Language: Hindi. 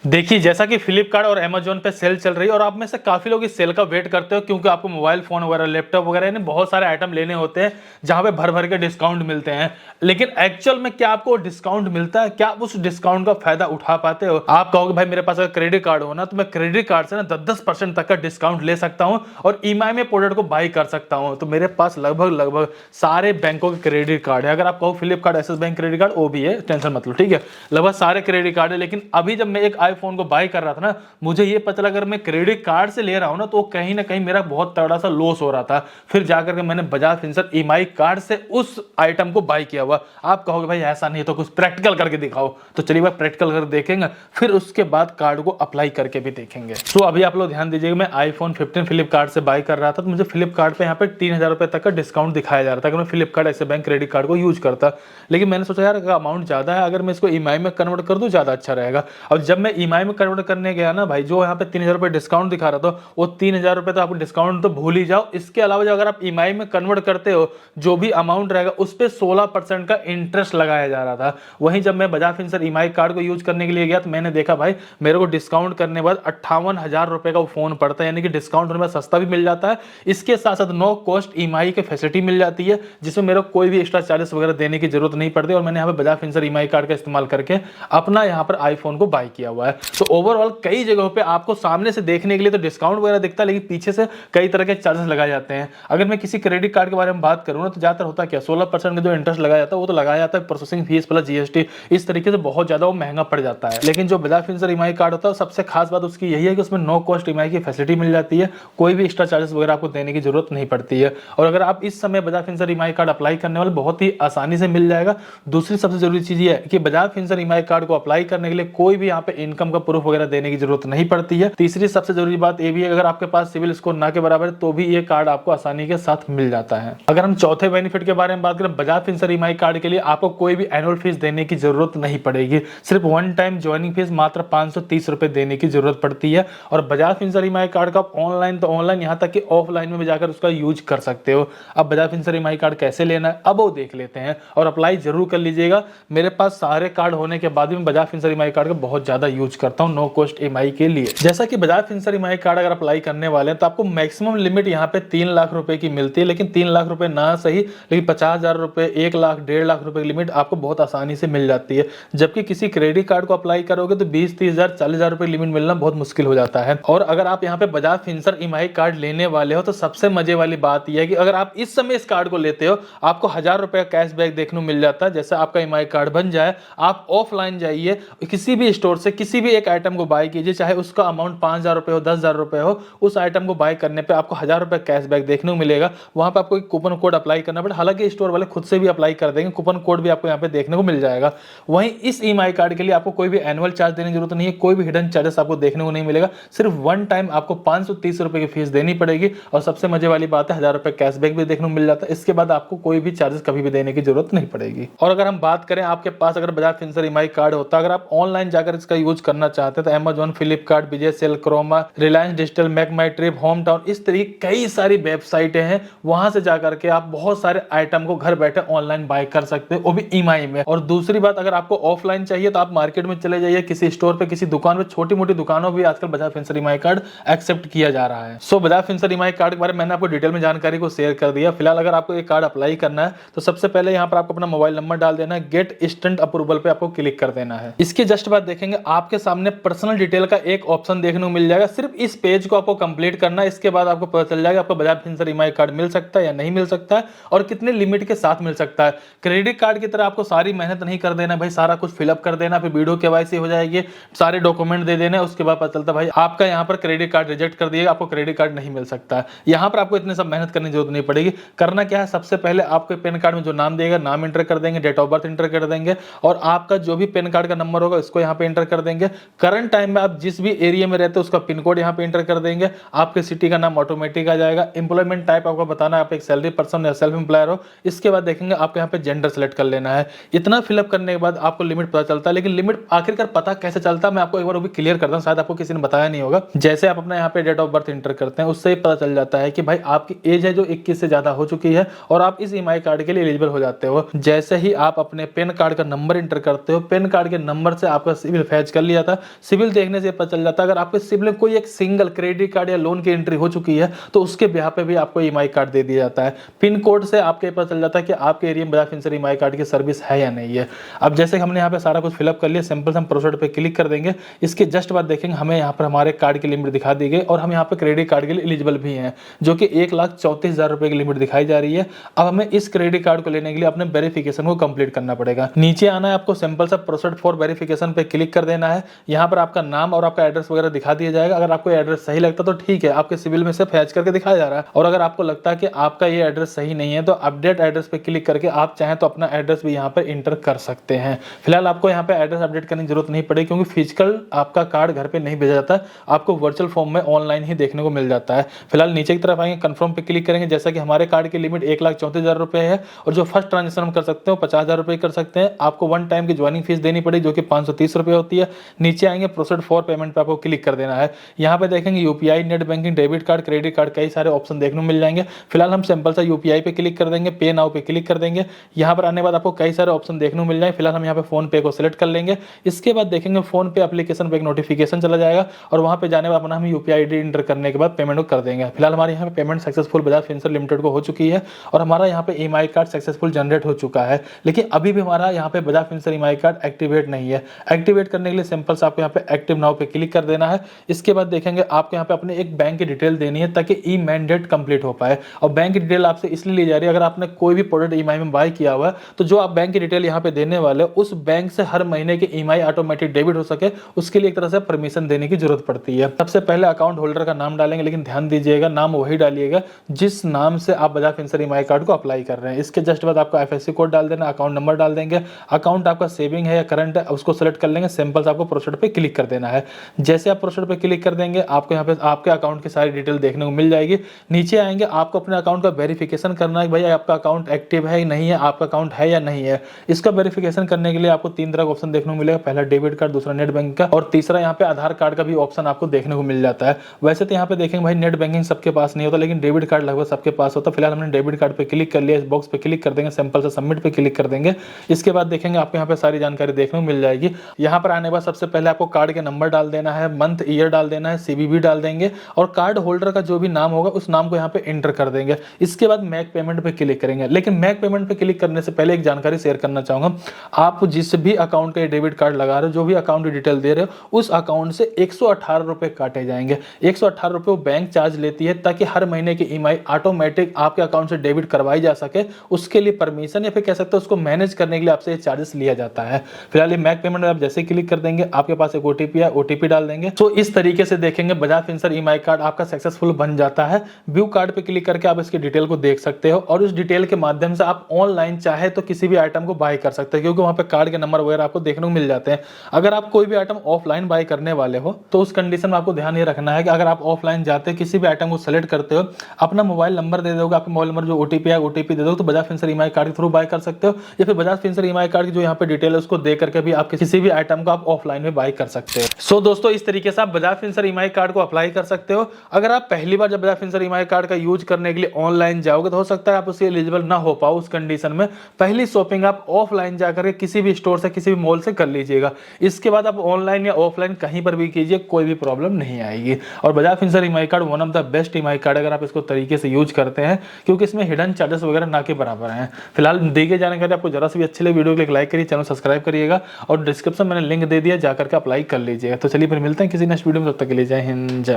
देखिए, जैसा कि फ्लिपकार्ट और अमेज़न पे सेल चल रही है और आप में से काफ़ी लोग इस सेल का वेट करते हो क्योंकि आपको मोबाइल फ़ोन वगैरह, लैपटॉप वगैरह यानी बहुत सारे आइटम लेने होते हैं, जहाँ पे भर-भर के डिस्काउंट मिलते हैं। लेकिन एक्चुअल में क्या आपको डिस्काउंट मिलता है? क्या आप उस डिस्काउंट का फ़ायदा उठा पाते हो? आप कहोगे भाई मेरे पास अगर क्रेडिट कार्ड हो ना, तो मैं क्रेडिट कार्ड से ना 10-10% तक का डिस्काउंट ले सकता हूँ और ईएमआई में प्रोडक्ट को बाय कर सकता हूँ। तो मेरे पास लगभग सारे बैंकों के क्रेडिट कार्ड है। अगर आप कहो Flipkart, axis bank credit card, वो भी है, टेंशन मत लो, ठीक है? लगभग सारे क्रेडिट कार्ड है। लेकिन अभी जब मैं एक आईफ़ोन को बाय कर रहा था ना, मुझे ये पता लगा अगर मैं क्रेडिट कार्ड से ले रहा हूं ना, तो कहीं ना कहीं मेरा बहुत तगड़ा सा लॉस हो रहा था। फिर जाकर के मैंने बजाज फिनसर्व ईएमआई कार्ड से उस आइटम को बाय किया हुआ। आप कहोगे भाई ऐसा नहीं तो कुछ प्रैक्टिकल करके दिखाओ, तो चलिए भाई प्रैक्टिकल करके देखेंगे, फिर उसके बाद कार्ड को अप्लाई करके भी देखेंगे। तो अभी आप लोग ध्यान दीजिएगा, मैं आईफोन 15 फ्लिपकार्ट से बाय कर रहा था, तो मुझे फ्लिपकार्ट पे यहाँ पे 3000 रुपए तक का डिस्काउंट दिखाया जा रहा था अगर मैं Flipkart axis bank credit card को यूज करता। लेकिन मैंने सोचा यार अमाउंट ज्यादा है, अगर मैं इसको ईएमआई में कन्वर्ट कर दूं ज्यादा अच्छा रहेगा। अब जब मैं ईएमआई में कन्वर्ट करने गया ना भाई, जो यहाँ पे 3000 रुपए डिस्काउंट दिखा रहा था, वो 3000 रुपए तो आपको डिस्काउंट तो भूल ही जाओ। इसके अलावा जो अगर आप ईएमआई में कन्वर्ट करते हो, जो भी अमाउंट रहेगा उस पे 16% का इंटरेस्ट लगाया जा रहा था। वहीं जब मैं बजाज फिनसर्व ईएमआई कार्ड को यूज करने के लिए गया, तो मैंने देखा भाई मेरे को डिस्काउंट करने के बाद 58,000 रुपए का फोन पड़ता है, यानी कि डिस्काउंट होने में सस्ता भी मिल जाता है। इसके साथ साथ नो कॉस्ट ईएमआई की फैसिलिटी मिल जाती है, जिसमें मेरे को कोई भी एक्स्ट्रा चार्जेस वगैरह देने की जरूरत नहीं पड़ती। और मैंने यहाँ पे बजाज फिनसर्व ईएमआई कार्ड का इस्तेमाल करके अपना यहाँ पर आईफोन को बाय किया हुआ है। तो ओवरऑल कई जगहों पे आपको सामने से देखने के लिए तो डिस्काउंट वगैरह दिखता है, लेकिन पीछे से कई तरह के चार्जेस लगाए जाते हैं। अगर मैं किसी क्रेडिट कार्ड के बारे में बात करूं ना, तो ज्यादातर होता क्या 16% का जो इंटरेस्ट लगाया जाता है वो तो लगाया जाता है प्रोसेसिंग फीस प्लस जीएसटी, इस तरीके से बहुत ज्यादा वो महंगा पड़ जाता है। लेकिन जो बजाज फिनसर्व ईएमआई कार्ड होता है, सबसे खास बात उसकी यही है कि उसमें नो कॉस्ट ईएमआई की फैसिलिटी मिल जाती है, कोई भी एक्स्ट्रा चार्जेस वगैरह आपको देने की जरूरत नहीं पड़ती है। और अगर आप इस समय Bajaj Finserv EMI card apply करने वाले, बहुत ही आसानी से मिल जाएगा। दूसरी सबसे जरूरी चीज ये है कि बजाज फिनसर्व ईएमआई कार्ड को अप्लाई करने के लिए कोई भी यहाँ पे इनकम का प्रूफ वगैरह देने की जरूरत नहीं पड़ती है। तीसरी सबसे जरूरी बात ये भी है, अगर आपके पास सिविल स्कोर ना के बराबर है, तो भी ये कार्ड आपको आसानी के साथ मिल जाता है। अगर हम चौथे बेनिफिट के बारे में बात करें, बजाज फिनसर्व ईएमआई कार्ड के लिए आपको कोई भी एनुअल फीस देने की जरूरत नहीं पड़ेगी। सिर्फ वन टाइम ज्वाइनिंग फीस मात्र 530 रुपए देने की जरूरत पड़ती है। और बजाज फिनसर्व ईएमआई कार्ड का ऑनलाइन तो ऑनलाइन, यहाँ तक कि ऑफलाइन में भी जाकर उसका यूज कर सकते हो। अब बजाज फिनसर्व ईएमआई कार्ड कैसे लेना है अब वो देख लेते हैं, और अप्लाई जरूर कर लीजिएगा। मेरे पास सारे कार्ड होने के बाद भी मैं बजाज फिनसर्व ईएमआई कार्ड का बहुत ज्यादा यूज करता हूँ नो कॉस्ट ईएमआई के लिए। जैसा कि बजाज फिनसर्व ईएमआई कार्ड अगर अप्लाई करने वाले हैं, तो आपको मैक्सिमम लिमिट यहाँ पे 3 लाख रुपए की मिलती है। लेकिन 3 लाख रुपए ना सही, लेकिन 50,000 रुपए, 1 लाख, 1.5 लाख रुपए की लिमिट आपको बहुत आसानी से मिल जाती है। जबकि किसी क्रेडिट कार्ड को अप्लाई करोगे तो 20-30,000, 40,000 रुपए लिमिट मिलना बहुत मुश्किल हो जाता है। और अगर आप यहाँ पे बजाज फिनसर्व ईएमआई कार्ड लेने वाले हो, तो सबसे मजे वाली बात यह है कि अगर आप इस समय इस कार्ड को लेते हो, आपको 1,000 रुपए का कैशबैक देखने को मिल जाता है। जैसे आपका ईएमआई कार्ड बन जाए, आप ऑफलाइन जाइए, किसी भी स्टोर से किसी भी एक आइटम को बाय कीजिए, चाहे उसका अमाउंट 5,000 रुपए हो, 10,000 रुपए हो, उस आइटम को बाय करने पे आपको 1,000 रुपए कैशबैक देखने को मिलेगा। वहां पे आपको एक कूपन कोड अप्लाई करना पड़ेगा, हालांकि स्टोर वाले खुद से भी अप्लाई कर देंगे, कूपन कोड भी आपको यहाँ पे देखने को मिल जाएगा। वहीं इस ईएमआई कार्ड के लिए आपको कोई भी एनुअल चार्ज देने की जरूरत नहीं है, कोई भी हिडन चार्जेस आपको देखने को नहीं मिलेगा। सिर्फ वन टाइम आपको 530 रुपए की फीस देनी पड़ेगी, और सबसे मजे वाली बात है 1,000 रुपए कैशबैक भी देखने को मिल जाता है। इसके बाद आपको कोई भी चार्जेस कभी भी देने की जरूरत नहीं पड़ेगी। और अगर हम बात करें, आपके पास अगर बजाज फिनसर्व ईएमआई कार्ड होता, अगर आप ऑनलाइन जाकर इसका यूज करना चाहते हैं, तो Amazon, Flipkart, Vijay sale, Croma, Reliance Digital, MakeMyTrip, HomeTown, इस तरीके कई सारी वेबसाइटें हैं। वहां से जाकर के आप बहुत सारे आइटम को घर बैठे ऑनलाइन बाय कर सकते हो, वो भी ईएमआई में। और दूसरी बात, अगर आपको ऑफलाइन चाहिए तो आप मार्केट में चले जाइए, किसी स्टोर पे, किसी दुकान पे, छोटी मोटी दुकानों भी आजकल Bajaj Finserv EMI card accept किया जा रहा है। So Bajaj Finserv EMI card के बारे में मैंने आपको डिटेल में जानकारी को शेयर कर दिया। फिलहाल अगर आपको ये कार्ड अप्लाई करना है, तो सबसे पहले यहाँ पर आपको अपना मोबाइल नंबर डाल देना है, गेट इंस्टेंट अप्रूवल पे आपको क्लिक कर देना है। इसके जस्ट बाद देखेंगे आपके सामने पर्सनल डिटेल का एक ऑप्शन देखने को मिल जाएगा। सिर्फ इस पेज को आपको कंप्लीट करना है, इसके बाद आपको पता चल जाएगा आपको बजाज फिनसर्व ईएमआई कार्ड मिल सकता है या नहीं मिल सकता है, और कितने लिमिट के साथ मिल सकता है। क्रेडिट कार्ड की तरह आपको सारी मेहनत नहीं कर देना भाई, सारा कुछ फिलअप कर देना, फिर वीडियो केवाईसी हो जाएगी, सारे डॉक्यूमेंट दे देना, उसके बाद पता चलता भाई आपका यहाँ पर क्रेडिट कार्ड रिजेक्ट कर दिएगा, आपको क्रेडिट कार्ड नहीं मिल सकता है। यहाँ पर आपको इतने सब मेहनत करने की जरूरत नहीं पड़ेगी। करना क्या है, सबसे पहले आपके पैन कार्ड में जो नाम देगा, नाम एंटर कर देंगे, डेट ऑफ बर्थ एंटर कर देंगे, और आपका जो भी पैन कार्ड का नंबर होगा इसको यहाँ पे एंटर कर देंगे। करंट टाइम में आप जिस भी एरिया में रहते हो उसका पिन कोड यहाँ पे एंटर कर देंगे। आपके सिटी का नाम ऑटोमेटिक आ जाएगा। एम्प्लॉयमेंट टाइप आपको बताना है, आप एक सैलरी पर्सन या सेल्फ एम्प्लॉयर हो। इसके बाद देखेंगे आपको यहाँ पे जेंडर सेलेक्ट कर लेना है। इतना फिलअप करने के बाद आपको लिमिट पता चलता है, लेकिन लिमिट आखिरकार पता कैसे चलता है मैं आपको एक बार वो भी क्लियर करता हूँ, शायद आपको किसी ने बताया नहीं होगा। जैसे आप अपना यहाँ पे डेट ऑफ बर्थ एंटर करते हैं, उससे ही पता चल जाता है कि भाई आपकी एज है जो 21 से ज्यादा हो चुकी है, और आप इस ईएमआई कार्ड के लिए एलिजिबल हो जाते हो। जैसे ही आप अपने पैन कार्ड का नंबर एंटर करते हो, पैन कार्ड के नंबर से आपका सिविल फैच कर लिया जाता है। सिविल देखने से पता चल जाता है, अगर आपके सिविल में कोई एक सिंगल क्रेडिट कार्ड या लोन की एंट्री हो चुकी है तो उसके ब्याह पे भी आपको ईएमआई कार्ड दे दिया जाता है। पिन कोड से आपके पता चल जाता है कि आपके एरिया में बजाज फिनसर्व ईएमआई कार्ड की सर्विस है या नहीं है। अब जैसे हमने यहाँ पे सारा कुछ फिलअप कर लिया, सिंपल हम प्रोसीड पे क्लिक कर देंगे। इसके जस्ट बाद देखेंगे हमें यहाँ पर हमारे कार्ड की लिमिट दिखा दी गई और हम यहाँ पे क्रेडिट कार्ड के लिए एलिजिबल भी हैं, जो कि 1,34,000 रुपए की लिमिट दिखाई जा रही है। अब हमें इस क्रेडिट कार्ड को लेने के लिए अपने वेरिफिकेशन को कंप्लीट करना पड़ेगा। नीचे आना है, आपको सिंपल सा प्रोसीड फॉर वेरिफिकेशन पे क्लिक कर देना है। यहाँ पर आपका नाम और आपका एड्रेस वगैरह दिखा दिया जाएगा। अगर आपको एड्रेस सही लगता तो ठीक है, आपके सिविल में से फैच करके दिखाया जा रहा है, और अगर आपको लगता है कि आपका ये एड्रेस सही नहीं है तो अपडेट एड्रेस पे क्लिक करके आप चाहें तो अपना एड्रेस भी यहाँ पे इंटर कर सकते हैं। फिलहाल आपको यहाँ पे एड्रेस अपडेट करने की जरूरत नहीं पड़ेगी, क्योंकि फिजिकल आपका कार्ड घर पे नहीं भेजा जाता, आपको वर्चुअल फॉर्म में ऑनलाइन ही देखने को मिल जाता है। फिलहाल नीचे की तरफ आएंगे, कंफर्म पे क्लिक करेंगे। जैसा कि हमारे कार्ड की लिमिट 1,34,000 रुपए है और जो फर्स्ट ट्रांजेक्शन हम कर सकते हैं वो 50,000 रुपए कर सकते हैं। आपको वन टाइम की ज्वाइनिंग फीस देनी पड़ेगी, जो कि 530 रुपए होती है। नीचे आएंगे, प्रोसीड फॉर पेमेंट पे आपको क्लिक कर देना है। यहाँ पे देखेंगे UPI, net banking, debit card, credit card, कई सारे ऑप्शन देखने को मिल जाएंगे। फिलहाल हम सिंपल सा यूपीआई पे क्लिक कर देंगे, पे नाउ पे क्लिक कर देंगे। यहाँ पर आने के बाद आपको कई सारे ऑप्शन देखने को मिल जाएंगे। फिलहाल हम यहाँ पे फोन पे को सिलेक्ट कर लेंगे। इसके बाद देखेंगे फोन पे एप्लीकेशन पे एक नोटिफिकेशन चला जाएगा और वहाँ पे जाने के बाद अपना हम यूपीआई आईडी इंटर करने के बाद पेमेंट को कर देंगे। फिलहाल हमारे यहाँ पे payment successful Bajaj Finserv limited को हो चुकी है और हमारा यहाँ पे ईएमआई कार्ड सक्सेसफुल जनरेट हो चुका है। लेकिन अभी भी हमारा यहाँ पे Bajaj Finserv EMI card activate नहीं है। एक्टिवेट करने के लिए सिंपल से आपको यहाँ पे एक्टिव नाउ पे क्लिक कर देना है। इसके बाद देखेंगे आपको यहाँ पे अपने एक बैंक की डिटेल देनी है ताकि ई मैंडेट कंप्लीट हो पाए। और बैंक की डिटेल आपसे इसलिए ली जा रही है, अगर आपने कोई भी प्रोडक्ट ईएमआई में बाय किया हुआ है तो जो आप बैंक की डिटेल यहाँ पे देने वाले उस बैंक से हर महीने की ईएमआई ऑटोमेटिक डेबिट हो सके, उसके लिए एक तरह से परमिशन देने की जरूरत पड़ती है। सबसे पहले अकाउंट होल्डर का नाम डालेंगे, लेकिन ध्यान दीजिएगा नाम वही डालिएगा जिस नाम से आप बजाज फिनसर्व ईएमआई कार्ड को अप्लाई कर रहे हैं। इसके जस्ट बाद आपका एफएससी कोड डाल देना, अकाउंट नंबर डाल देंगे। अकाउंट आपका सेविंग है या करंट है उसको सेलेक्ट कर लेंगे। सिंपल से आपको प्रोसीड पे क्लिक कर देना है। जैसे आप प्रोसीड पे क्लिक कर देंगे आपको यहाँ पे आपके अकाउंट की सारी डिटेल देखने को मिल जाएगी। नीचे आएंगे, आपको अपने अकाउंट का वेरिफिकेशन करना है, भाई आपका अकाउंट एक्टिव है या नहीं है, आपका अकाउंट है या नहीं है। इसका वेरिफिकेशन करने के लिए आपको 3 तरह का ऑप्शन देखने को मिलेगा, पहला डेबिट कार्ड, दूसरा नेट बैंकिंग का और तीसरा यहाँ पे आधार कार्ड का भी ऑप्शन आपको देखने को मिल जाता है। वैसे तो यहाँ पे देखेंगे भाई नेट बैंकिंग सबके पास नहीं होता, लेकिन डेबिट कार्ड लगभग सबके पास होता है। फिलहाल हमने डेबिट कार्ड पे क्लिक कर लिया, इस बॉक्स पे क्लिक कर देंगे, सिंपल से सबमिट पे क्लिक कर देंगे। इसके बाद देखेंगे आपको यहाँ पे सारी जानकारी देखने को मिल जाएगी। यहाँ पर आने के बाद सबसे पहले आपको कार्ड के नंबर डाल देना है, मंथ ईयर डाल देना है, सीवीवी डाल देंगे और कार्ड होल्डर का जो भी नाम होगा उस नाम को यहाँ पे एंटर कर देंगे। इसके बाद मेक पेमेंट पे क्लिक करेंगे। लेकिन मेक पेमेंट पे क्लिक करने से पहले एक जानकारी शेयर करना चाहूंगा, आप जिस भी अकाउंट का डेबिट कार्ड लगा रहे हो, जो भी अकाउंट की डिटेल दे रहे हो, उस अकाउंट से 118 रुपए काटे जाएंगे। 118 रुपए वो बैंक चार्ज लेती है ताकि हर महीने की ईएमआई ऑटोमेटिक आपके अकाउंट से डेबिट करवाई जा सके। उसके लिए परमिशन या फिर कह सकते हो उसको मैनेज करने के लिए आपसे ये चार्जेस लिया जाता है। फिलहाल ये मेक पेमेंट आप जैसे क्लिक कर देंगे आपके पास एक ओटीपी है, ओटीपी डाल देंगे। तो इस तरीके से देखेंगे बजाज फिनसर्व ईएमआई कार्ड आपका सक्सेसफुल बन जाता है। व्यू कार्ड पे क्लिक करके आप इसकी डिटेल को देख सकते हो और उस डिटेल के माध्यम से आप ऑनलाइन चाहे तो किसी भी आइटम को बाय कर सकते हैं, क्योंकि वहां पे कार्ड के नंबर वगैरह आपको देखने को मिल जाते हैं। अगर आप कोई भी आइटम ऑफलाइन बाय करने वाले हो तो उस कंडीशन में आपको ध्यान ये रखना है कि अगर आप ऑफलाइन जाते हैं किसी भी आइटम को सेलेक्ट करते हो, अपना मोबाइल नंबर दे दोगे, आपका मोबाइल नंबर जो ओटीपी है ओटीपी दे दो, तो बजाज फिनसर्व ईएमआई कार्ड के थ्रू बाय कर सकते हो। या फिर बजाज फिनसर्व ईएमआई कार्ड की जो यहाँ पे डिटेल है उसको दे करके भी आप किसी भी आइटम को आप ऑफलाइन में बाय कर सकते हो। सो दोस्तों इस तरीके से आप बजाज फिनसर्व ईएमआई कार्ड को अप्लाई कर सकते हो। अगर आप पहली बार जब बजाज फिनसर्व ईएमआई कार्ड का यूज करने के लिए ऑनलाइन जाओगे तो हो सकता है आप उसके एलिजिबल ना हो पाओ। उस कंडीशन में पहली शॉपिंग आप ऑफलाइन जाकर के किसी भी स्टोर से किसी भी मॉल से कर लीजिएगा। इसके बाद आप ऑनलाइन या ऑफलाइन कहीं पर भी कीजिए, कोई भी प्रॉब्लम नहीं आएगी। और Bajaj Finserv EMI card one of the best EMI card अगर आप इसको तरीके से यूज करते हैं, क्योंकि इसमें हिडन चार्जेस वगैरह ना के बराबर हैं। फिलहाल दी गई जानकारी आपको जरा सी भी अच्छी लगी वीडियो को लाइक करिए, चैनल सब्सक्राइब करिएगा और डिस्क्रिप्शन मैंने लिंक दे दिया, जाकर के अप्लाई कर लीजिएगा। तो चलिए फिर मिलते हैं किसी नेक्स्ट वीडियो में, तब तक के लिए जय हिंद जय भारत।